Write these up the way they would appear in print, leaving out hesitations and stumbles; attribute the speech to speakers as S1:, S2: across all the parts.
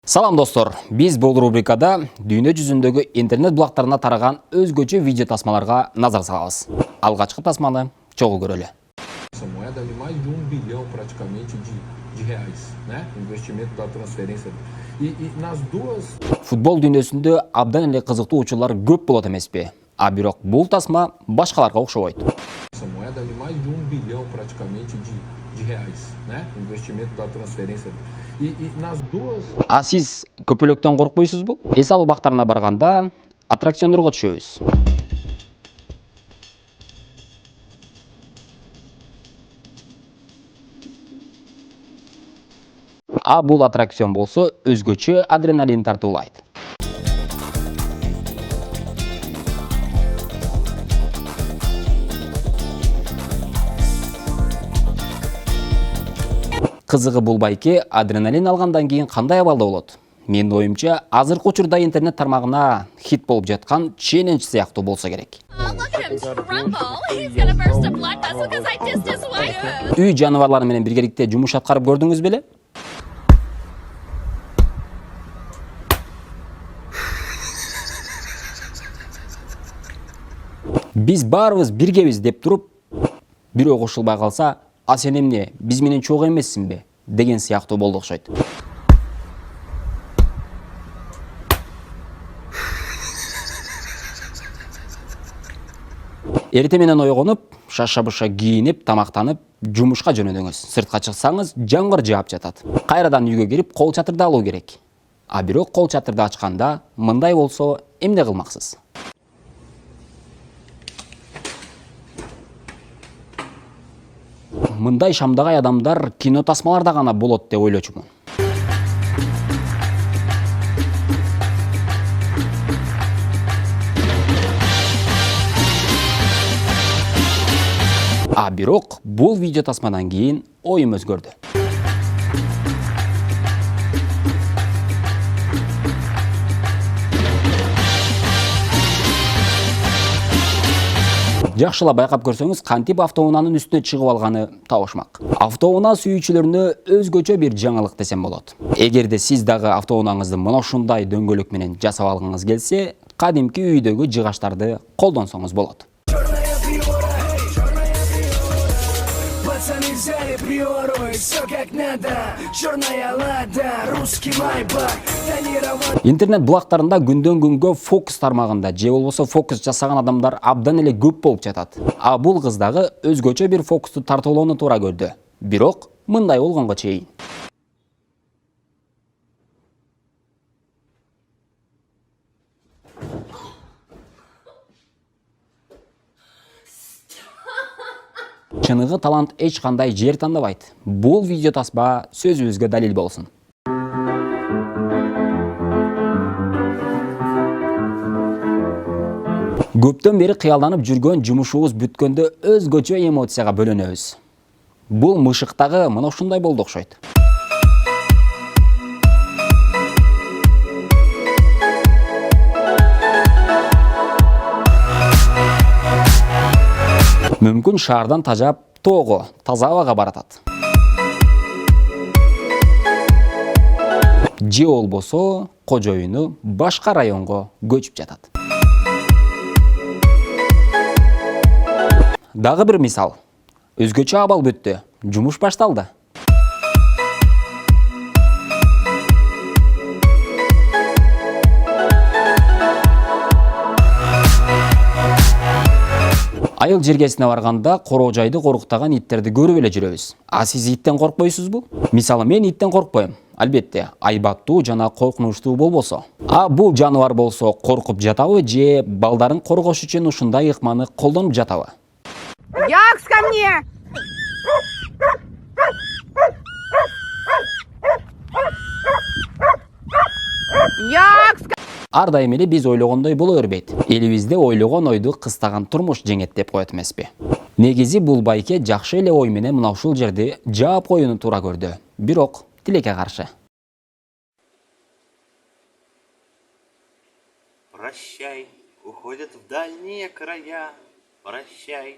S1: Салам достор, біз бұл рубрикада дүйнө жүзүндөгү интернет булактарына тараган өзгөчө видео тасмаларга назар салабыз. Алгачкы тасманы чогуу көрөлү.
S2: Essa moeda ali mais de 1 bilhão praticamente de reais, né? Investimento da transferência. E nas duas.
S1: Футбол дүйнөсүндө абдан эле кызыктуу учурлар көп болот эмеспи? А бирок бул тасма башкаларга окшобойт.
S2: Essa moeda ali mais de 1 bilhão praticamente de reais, né? Investimento da transferência. E nas duas.
S1: А сиз көпөлөктөн коркпойсузбу? Эс алуу бактарына барганда аттракциондорго түшөбүз. А бул аттракцион болсо өзгөчө адреналин тартуулайт. Кызыгы бул байке адреналин алгандан кийин кандай абалда болот? Менин оюмча, азыркы учурда интернет тармагына хит болуп жаткан челлендж сыяктуу болсо керек. Үй жаныбарлары менен биргеликте жумуш аткарып көрдүңүз беле? Биз баарыбыз биргебиз деп туруп, бирөө кошулбай калса, а сен эмне, биз менен чогуу эмессиңби? Деген сыяктуу болду окшойт. Эрте менен ойгонуп, шаша-буша кийинип, тамактанып, жумушка жөнөдүңүз. Сыртка чыксаңыз, жамгыр жаап жатат. Кайрадан үйгө кирип, кол чатырды алуу керек. А бирок кол чатырды ачканда, мындай болсо, эмне кылмаксыз? Мындай шамдагай адамдар кино тасмаларда гана болот деп ойлочумун. А бирок бул видео тасмадан кийин оюм өзгөрдү. Жакшылап байкап көрсөңүз, кантип автоунаанын үстүнө чыгып алганы табышмак. Автоунаа сүйүүчүлөрүнө өзгөчө бир жаңылык десем болот. Эгерде сиз дагы автоунааңызды мына ушундай дөңгөлөк менен жасап алгыңыз келсе, кадимки үйдөгү жыгачтарды колдонсоңуз болот. Интернет булактарында күндөн күнгө фокус тармагында же болбосо фокус жасаган адамдар абдан эле көп болуп жатат. А бул кыз дагы өзгөчө бир фокусту тартуулоону туура көрдү. Бирок мындай болгонго чейин. Чыныгы талант эч кандай жер тандабайт. Бул видео тасма сөзүбүзгө далил болсун. Көптөн бери кыялданып жүргөн жумушубуз бүткөндө өзгөчө эмоцияга бөлөнөбүз. Бул мышыктагы мына ушундай болду окшойт. Мүмкүн шаардан тажап тоого, таза абага баратат. Же болбосо кожоюну башка районго көчүп жатат. Дагы бир мисал. Өзгөчө абал бүттү. Жумуш башталды. Айыл жергесине барганда короо жайды коруктаган иттерди көрүп эле жүрөбүз. А сиз иттен коркпойсузбу? Мисалы, мен иттен коркпойм. Албетте, айбаттуу жана коркунучтуу болбосо. А бул жаныбар болсо коркуп жатабы же балдарын коргош үчүн ушундай ыкманы колдонуп жатабы?
S3: Якс ко мне! Якс!
S1: Ар дайым эле биз ойлогондой боло бербейт. Элибизде ойлогон ойду кыстаган турмуш жеңет деп коет эмеспи? Негизи бул байке жакшы эле ой менен мына ушул жерди жаап коюуну туура көрдү. Бирок тилекке каршы.
S4: Прощай, уходят в дальние края. Прощай.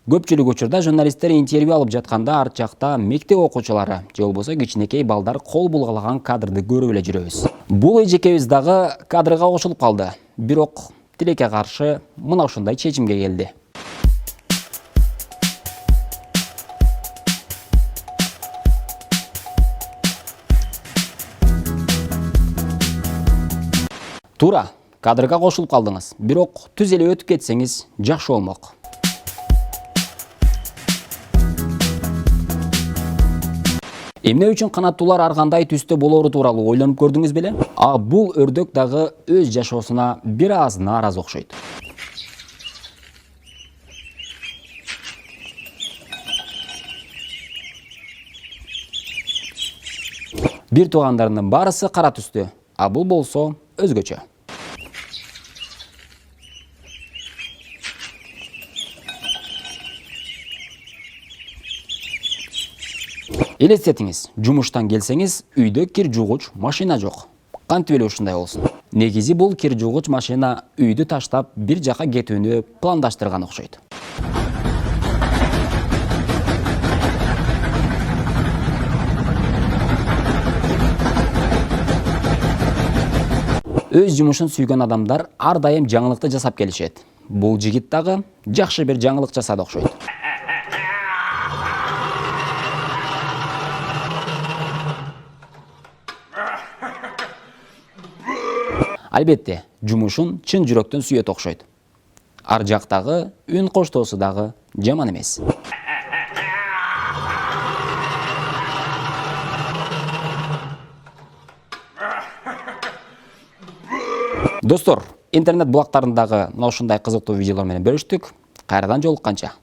S1: Көпчүлүк учурда журналисттер интервью алып жатканда арт жакта мектеп окуучулары же болбосо кичинекей балдар кол булгалаган кадрды көрүп эле жүрөбүз. Бул эжекебиз дагы кадрга кошулуп калды. Бирок тилекке каршы мына ушундай чечимге келди. Туура, кадрга кошулуп калдыңыз. Бирок түз эле өтүп кетсеңиз жакшы болмок. Эмне үчүн канаттуулар ар кандай түстө болору тууралуу ойлонуп көрдүңүз беле? Бул өрдөк дагы өз жашоосуна бир аз нааразы окшойт. Бир туугандарынын баарысы кара түстө, бул болсо өзгөчө. Элестетиңиз, жумуштан келсеңиз, үйдө кир жуугуч машина жок. Кантип эле ушундай болсун? Негизи бул кир жуугуч машина үйдү таштап бир жака кетүүнү пландаштырган окшойт. Өз жумушун сүйгөн адамдар ар дайым жаңылыкты жасап келишет. Бул жигит дагы жакшы бир жаңылык жасады окшойт. Албетте, жумушун чын жүрөктөн сүйөт окшойт. Ар жактагы үн коштоосу дагы жаман эмес. Достор, интернет булактарындагы ушундай кызыктуу видеолор менен бөлүштүк. Кайрадан жолукканча.